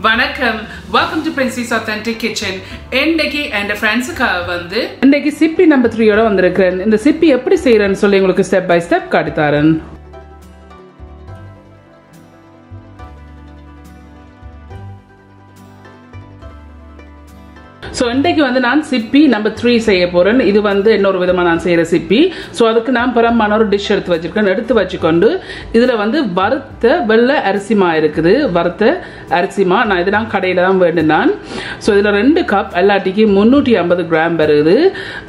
வணக்கம். Welcome to Princy's Authentic Kitchen. இன்னைக்கு என் ஃப்ரெண்ட்ஸுக்காக வந்து இன்னைக்கு சிப்பி நம்பர் 3 ஓட வந்திருக்கேன். இந்த சிப்பி எப்படி செய்யறேன்னு சொல்லி உங்களுக்கு ஸ்டெப் பை ஸ்டெப் காட்டி தரேன். So இன்றைக்கு வந்து நான் சிப்பி நம்பர் 3 செய்ய போறேன். இது வந்து இன்னொரு விதமா நான் செய்யற சிப்பி. சோ அதுக்கு நான் பரமான ஒரு டிஷ் எடுத்து வச்சிருக்கேன். எடுத்து வச்சுக்கொண்டு இதுல வந்து வறுத்த வெள்ளை அரிசிமா இருக்குது. வறுத்த அரிசிமா நான் இதெல்லாம் கடையில தான் வேண்டினான். சோ இதுல 2 கப் எல்லாட்டிக்கு 350 கிராம் வருது.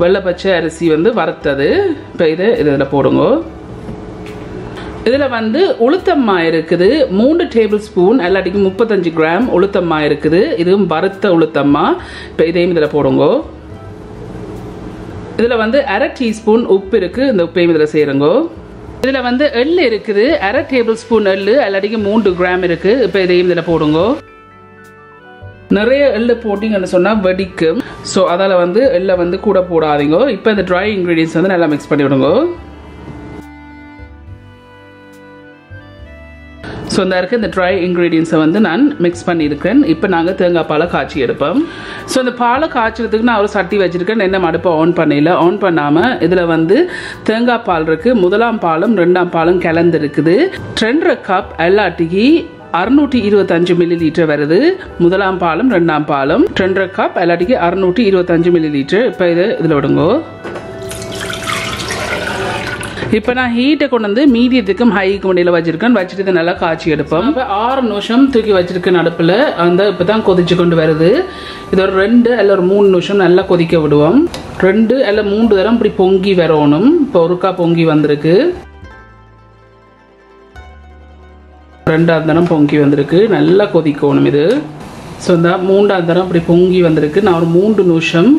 வெள்ளை பச்சை அரிசி வந்து வறுத்தது. இப்போ இதுல போடுங்க. இதுல வந்து உளுத்தம்மா இருக்குது 3 டேபிள் ஸ்பூன் எல்லாட்டிக்கு 35 கிராம் உளுத்தம்மா இருக்குது. இதுவும் வறுத்த உளுத்தம்மா. இப்போ இதையும் இதுல போடுங்க. இதுல வந்து அரை டீஸ்பூன் உப்பு இருக்கு. இந்த உப்பையும் இதுல சேருங்க. இதுல வந்து எள்ளு இருக்குது. அரை டேபிள் ஸ்பூன் எள்ளு எல்லாட்டிக்கு 3 கிராம் இருக்கு. இப்போ இதையும் இதுல போடுங்க. நிறைய எள்ளு போட்டிங்கன்னு சொன்னா வெடிக்கும். ஸோ அதால வந்து எள்ளை வந்து கூட போடாதீங்க. இப்போ இந்த ட்ரை இன்கிரீடியன்ஸ் வந்து நல்லா மிக்ஸ் பண்ணி விடுங்க. ஸோ இந்த ட்ரை இன்க்ரீடியன்ஸை வந்து நான் மிக்ஸ் பண்ணியிருக்கேன். இப்போ நாங்கள் தேங்காய் பாலை காய்ச்சி எடுப்போம். ஸோ இந்த பாலை காய்ச்சறதுக்கு நான் ஒரு சட்டி வச்சுருக்கேன். என்ன அடுப்பை ஆன் பண்ணல. ஆன் பண்ணாமல் இதில் வந்து தேங்காய் பால் இருக்குது. முதலாம் பாலும் 2ஆம் பாலும் கலந்து இருக்குது. 2.5 கப் எல்லாட்டிக்கு 625 மில்லி லிட்டர் வருது. முதலாம் பாலும் 2ஆம் பாலும் 2.5 கப் எல்லாட்டிக்கு 625 மில்லி லிட்டர். இப்போ இதில் விடுங்க. இப்போ நான் ஹீட்டை கொண்டு வந்து மீடியத்துக்கும் ஹைக்கும் இடையில வச்சிருக்கேன். வச்சுட்டு இதை நல்லா காய்ச்சி எடுப்போம். இப்போ 6 நிமிஷம் தூக்கி வச்சிருக்கேன் அடுப்பில். அந்த இப்போ தான் கொதிச்சு கொண்டு வருது. இது ஒரு 2 அல்ல ஒரு 3 நிமிஷம் நல்லா கொதிக்க விடுவோம். 2 அல்ல 3 தரம் இப்படி பொங்கி வரணும். இப்போ ஒருக்கா பொங்கி வந்திருக்கு. 2ஆம் தரம் பொங்கி வந்திருக்கு. நல்லா கொதிக்கணும் இது. ஸோ இந்த 3ஆம் தரம் இப்படி பொங்கி வந்திருக்கு. நான் ஒரு 3 நிமிஷம்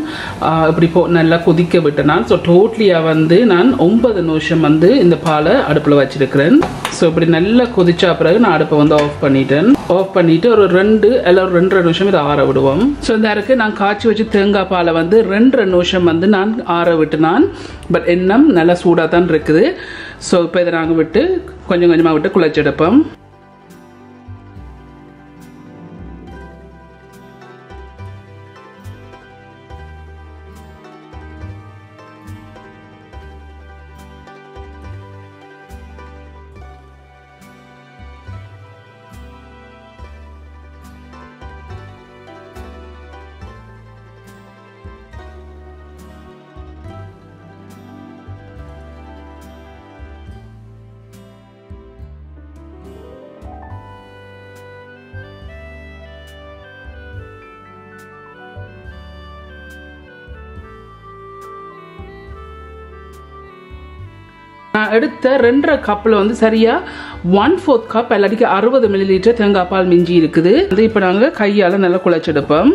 இப்படி நல்லா கொதிக்க விட்டேன். ஸோ டோட்டலியாக வந்து நான் 9 நிமிஷம் வந்து இந்த பாலை அடுப்பில் வச்சிருக்கிறேன். ஸோ இப்படி நல்லா கொதிச்சா பிறகு நான் அடுப்பை வந்து ஆஃப் பண்ணிட்டேன். ஆஃப் பண்ணிட்டு ஒரு 2 அல்ல ஒரு 2.5 நிமிஷம் இதை ஆற விடுவோம். ஸோ இந்த இருக்கு நான் காய்ச்சி வச்சு தேங்காய் பாலை வந்து 2.5 நிமிஷம் வந்து நான் ஆற விட்டுனான். பட் இன்னும் நல்லா சூடாக தான் இருக்குது. ஸோ இப்போ இதை நாங்கள் விட்டு கொஞ்சம் கொஞ்சமாக விட்டு குழைச்செடுப்போம். நான் எடுத்த 2.5 கப்பில் வந்து சரியா 1/4 கப் எல்லாட்டிக்கு 60 மில்லி லிட்டர் தேங்காய் பால் மிஞ்சி இருக்குது. இப்போ நாங்கள் கையால் நல்லா குழைச்செடுப்போம்.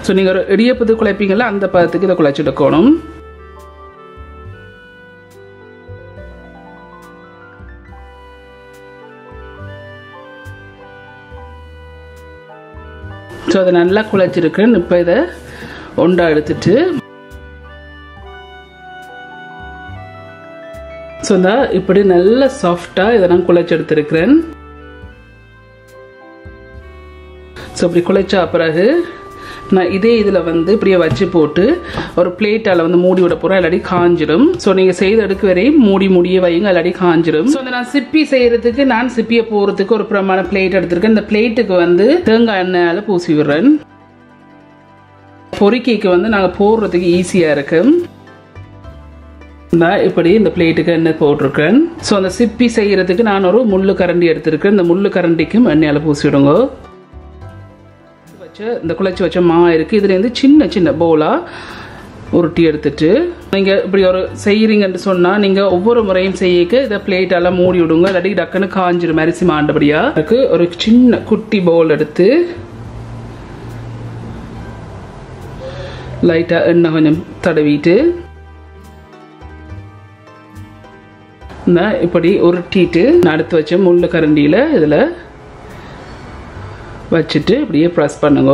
ஸோ நீங்கள் ஒரு இடியப்பத்து குழைப்பீங்களா அந்த பதத்துக்கு இதை குழைச்செடுக்கணும். ஸோ அதை நல்லா குழைச்சிருக்கேன். இப்போ இதை ஒண்டா எடுத்துட்டு ஸோ இப்படி நல்ல சாஃப்டாக இதை நான் குழைச்சி எடுத்துருக்கிறேன். ஸோ இப்படி குழைச்சா பிறகு நான் இதே இதில் வந்து இப்படியே வச்சு போட்டு ஒரு பிளேட்டால் வந்து மூடி விட போகிறேன். இல்லாட்டி காஞ்சிடும். ஸோ நீங்கள் செய்து எடுக்க வரையும் மூடியே வையுங்க. இல்லாட்டி காஞ்சிடும். ஸோ நான் சிப்பி செய்யறதுக்கு நான் சிப்பியை போகிறதுக்கு ஒரு பிரமாண பிளேட் எடுத்திருக்கேன். இந்த பிளேட்டுக்கு வந்து தேங்காய் எண்ணெயால் பூசி விடுறேன். பொரிக்கைக்கு வந்து நாங்கள் போடுறதுக்கு ஈஸியாக இருக்கும். இப்படி இந்த பிளேட்டுக்கு எண்ணெய் போட்டிருக்கேன். ஸோ அந்த சிப்பி செய்யறதுக்கு நான் ஒரு முள்ளு கரண்டி எடுத்திருக்கேன். இந்த முள்ளு கரண்டிக்கும் எண்ணெயால் பூசிவிடுங்க. இந்த குழைச்சி வச்ச மா இருக்கு. இதுலேருந்து சின்ன சின்ன போலா உருட்டி எடுத்துட்டு நீங்கள் இப்படி ஒரு செய்கிறீங்கன்னு சொன்னால் நீங்கள் ஒவ்வொரு முறையும் செய்யக்க இதை பிளேட்டால மூடி விடுங்க. இல்லாட்டி டக்குன்னு காஞ்சிடும் அரிசி மாண்டபடியா. அதுக்கு ஒரு சின்ன குட்டி பவுல் எடுத்து லைட்டாக எண்ணெய் கொஞ்சம் தடவிட்டு இப்படி உருட்டிட்டு அடுத்து வச்ச முள்ளு கரண்டியில் இதில் வச்சுட்டு இப்படியே ப்ரெஸ் பண்ணுங்க.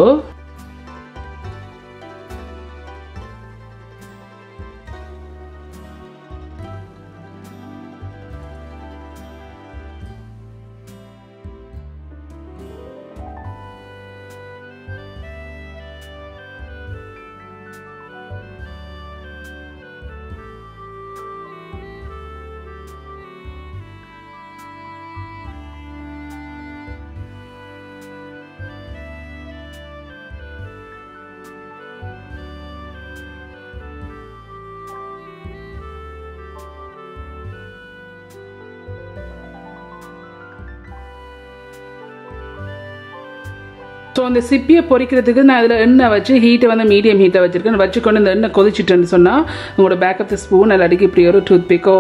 ஸோ அந்த சிப்பியை பொரிக்கிறதுக்கு நான் அதில் எண்ணெய் வச்சு ஹீட்டை வந்து மீடியம் ஹீட்டை வச்சுருக்கேன். வச்சுக்கொண்டு இந்த எண்ணெய் கொதிச்சுட்டேன்னு சொன்னால் உங்களோட பேக் ஆஃப் த ஸ்பூன் அடிக்கடி இப்படி ஒரு டூத் பிக்கோ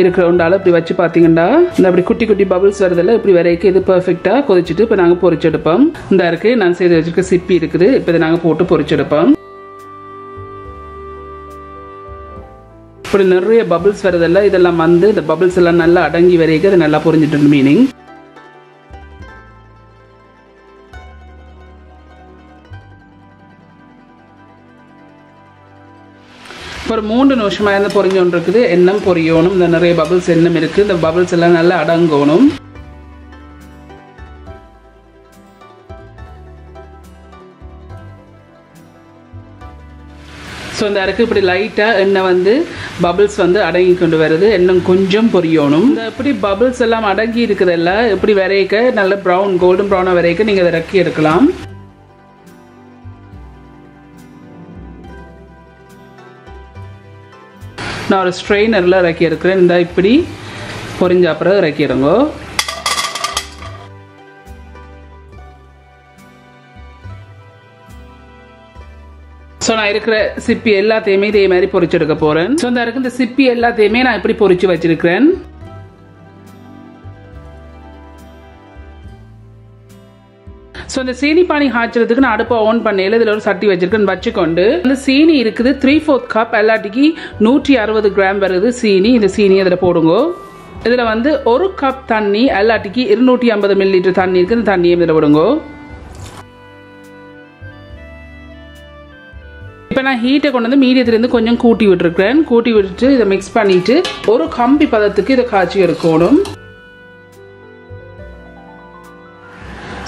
இருக்கிற ஒன்றால் இப்படி வச்சு பார்த்தீங்கன்னா இந்த அப்படி குட்டி குட்டி பபிள்ஸ் வருதில்ல இப்படி வரைக்கும் இது பர்ஃபெக்டாக கொதிச்சுட்டு இப்போ நாங்கள் பொரிச்செடுப்போம். இந்த இருக்குது நான் செய்து வச்சுருக்க சிப்பி இருக்குது. இப்போ இதை நாங்கள் போட்டு பொரிச்செடுப்போம். இப்படி நிறைய பபிள்ஸ் வருதில்ல இதெல்லாம் வந்து இந்த பபிள்ஸ் எல்லாம் நல்லா அடங்கி வரைக்கும் அது நல்லா பொரிஞ்சிட்டு மீனிங். ஒரு 3 நிமிஷமாக இருந்து பொரிஞ்சோன்னு இருக்குது. எண்ணெய் பொரியணும். இந்த நிறைய பபிள்ஸ் எண்ணெய் இருக்குது. இந்த பபிள்ஸ் எல்லாம் நல்லா அடங்கணும். ஸோ இந்த அருக்கு இப்படி லைட்டாக எண்ணெய் வந்து பபிள்ஸ் வந்து அடங்கி கொண்டு வருது. எண்ணெய் கொஞ்சம் பொரியணும். இந்த இப்படி பபிள்ஸ் எல்லாம் அடங்கி இருக்குதல்ல இப்படி வரைக்க நல்ல ப்ரௌன் கோல்டன் ப்ரௌனாக வரைக்க நீங்கள் அதை இறக்கி எடுக்கலாம். நான் ஒரு ஸ்ட்ரெயினரில் இறக்கி இருக்கிறேன். இந்த இப்படி பொரிஞ்ச அப்புறம் இறக்கிடுங்க. ஸோ நான் இருக்கிற சிப்பி எல்லாத்தையுமே இதே மாதிரி பொரிச்செடுக்க போகிறேன். ஸோ இந்த சிப்பி எல்லாத்தையுமே நான் இப்படி பொரிச்சு வச்சிருக்கிறேன். ஸோ இந்த சீனி பானி காய்ச்சறதுக்கு நான் அடுப்பை ஆன் பண்ணையில் இதில் ஒரு சட்டி வச்சிருக்கேன்னு வச்சுக்கொண்டு இந்த சீனி இருக்குது 3/4 கப் எல்லாட்டிக்கு 160 கிராம் வருது சீனி. இந்த சீனி அதில் போடுங்க. இதில் வந்து 1 கப் தண்ணி எல்லாட்டிக்கு 250 மில்லிலிட்டர் தண்ணி இருக்குது. இந்த தண்ணியை இதில் விடுங்க. இப்போ நான் ஹீட்டை கொண்டு வந்து மீடியத்துலேருந்து கொஞ்சம் கூட்டி விட்டுருக்கிறேன். கூட்டி விட்டுட்டு இதை மிக்ஸ் பண்ணிவிட்டு ஒரு கம்பி பதத்துக்கு இதை காய்ச்சி எடுக்கணும்.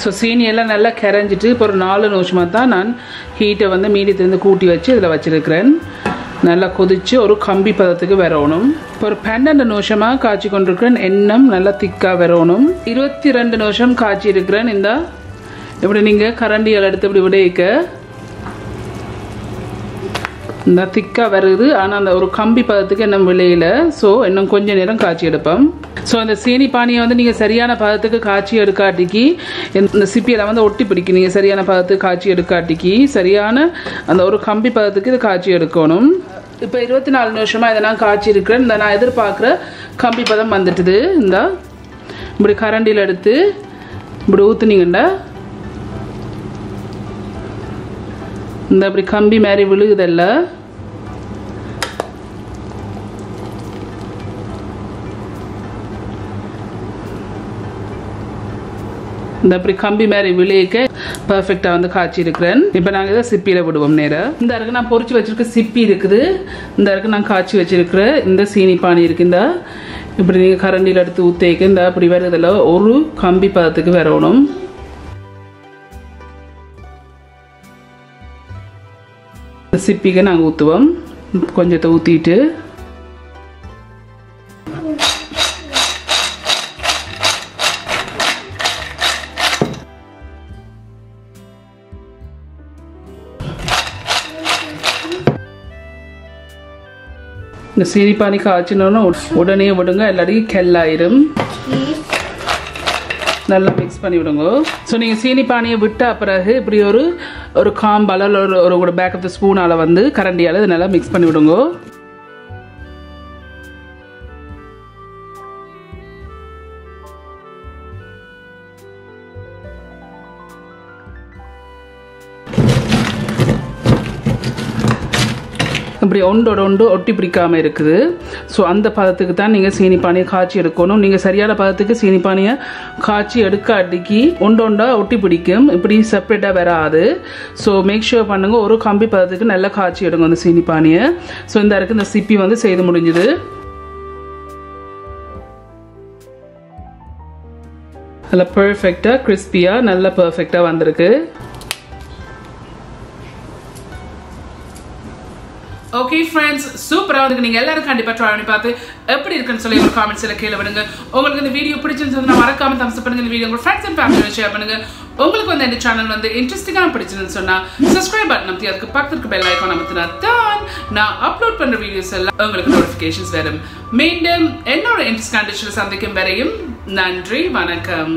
ஸோ சீனி எல்லாம் நல்லா கரைஞ்சிட்டு இப்போ ஒரு 4 நிமிஷமாக தான் நான் ஹீட்டை வந்து மீடியத்துலேருந்து கூட்டி வச்சு இதில் வச்சுருக்கிறேன். நல்லா கொதித்து ஒரு கம்பி பதத்துக்கு வரணும். இப்போ ஒரு 12 நிமிஷமாக காய்ச்சி கொண்டிருக்கிறேன். எண்ணெய் நல்லா திக்காக வரணும். 22 நிமிஷம் காய்ச்சி இருக்கிறேன். இந்த இப்படி நீங்கள் கரண்டியால் எடுத்து இப்படி விடைக்க இந்த திக்காக வருது. ஆனால் அந்த ஒரு கம்பி பதத்துக்கு இன்னும் விளையில. ஸோ இன்னும் கொஞ்சம் நேரம் காய்ச்சி எடுப்போம். ஸோ இந்த சீனி பானியை வந்து நீங்கள் சரியான பதத்துக்கு காய்ச்சி எடுக்காட்டிக்கு இந்த சிப்பியெல்லாம் வந்து ஒட்டி பிடிக்கும். நீங்கள் சரியான பதத்துக்கு காய்ச்சி எடுக்காட்டிக்கு சரியான அந்த ஒரு கம்பி பதத்துக்கு இதை காய்ச்சி எடுக்கணும். இப்போ 24 நிமிஷமாக இதை நான் காய்ச்சி இருக்கிறேன். இந்த நான் எதிர்பார்க்குற கம்பி பதம் வந்துட்டுது. இந்த இப்படி கரண்டியில் எடுத்து இப்படி ஊற்றுனீங்கண்டா இந்த அப்படி கம்பி மாதிரி விழுகுதல்ல. இந்த அப்படி கம்பி மாதிரி விளையிக்க பர்ஃபெக்டாக வந்து காய்ச்சி இருக்கிறேன். இப்போ நாங்கள் இதை சிப்பியில் விடுவோம் நேரம். இந்த இருக்கு நான் பொரிச்சு வச்சிருக்க சிப்பி இருக்குது. இந்த இருக்கு நான் காய்ச்சி வச்சிருக்கிற இந்த சீனி பானி இருக்கு. இந்த இப்படி நீங்கள் கரண்டியில் எடுத்து ஊற்றிக்க இந்த அப்படி வருதில்ல ஒரு கம்பி பதத்துக்கு வரணும். சிப்பிக்கு நாங்கள் ஊற்றுவோம். கொஞ்சத்தை ஊற்றிட்டு இந்த சீனி பானி காய்ச்சினோன்னு உடனே விடுங்க. எல்லாத்தையும் கெல்லாயிரும். நல்லா மிக்ஸ் பண்ணி விடுங்க. ஸோ நீங்கள் சீனி பானியை விட்ட பிறகு இப்படி ஒரு காம்பால் ஒரு பேக் ஆஃப் த ஸ்பூனால் வந்து கரண்டியால் இது நல்லா மிக்ஸ் பண்ணி விடுங்க. இப்படி ஒன்றோட ஒன்று ஒட்டி பிடிக்காமல் இருக்குது. ஸோ அந்த பதத்துக்கு தான் நீங்கள் சீனி பானியை காய்ச்சி எடுக்கணும். நீங்கள் சரியான பதத்துக்கு சீனி பானியை காய்ச்சி எடுக்காட்டிக்கு ஒன்றொண்டா ஒட்டி பிடிக்கும். இப்படி செப்பரேட்டாக வராது. ஸோ மேக் ஷூர் பண்ணுங்கள் ஒரு கம்பி பதத்துக்கு நல்லா காய்ச்சி எடுங்க அந்த சீனி பானியை. ஸோ இந்த இருக்கு இந்த சிப்பி வந்து செய்து முடிஞ்சுது. நல்லா பர்ஃபெக்டாக கிறிஸ்பியாக நல்லா பர்ஃபெக்டாக வந்திருக்கு. ஓகே ஃப்ரெண்ட்ஸ், சூப்பராக வந்து நீங்கள் எல்லாரும் கண்டிப்பாக ட்ரை பண்ணி பார்த்து எப்படி இருக்குன்னு சொல்லி ஒரு காமெண்ட்ஸில் கீழே விடுங்க. உங்களுக்கு இந்த வீடியோ பிடிச்சிருந்ததுன்னா மறக்காம தம்ஸ் பண்ணுங்க. இந்த வீடியோ உங்கள் ஃப்ரெண்ட்ஸ் அண்ட் ஃபேமிலியோட ஷேர் பண்ணுங்க. உங்களுக்கு வந்து இந்த சேனல் வந்து இன்ட்ரெஸ்டிங்காக பிடிச்சிருந்துன்னு சொன்னால் சப்ஸ்கிரைப் பட்டன் அமைத்தி அதுக்கு பக்கத்துக்கு பெல் ஐக்கான் அமைத்தினா தான் நான் அப்லோட் பண்ணுற வீடியோஸ் எல்லாம் உங்களுக்கு நோட்டிஃபிகேஷன்ஸ் வரும். மீண்டும் என்னோட இன்ட்ரெஸ்ட் கண்டிஷனில் சந்திக்கும் வரையும் நன்றி, வணக்கம்.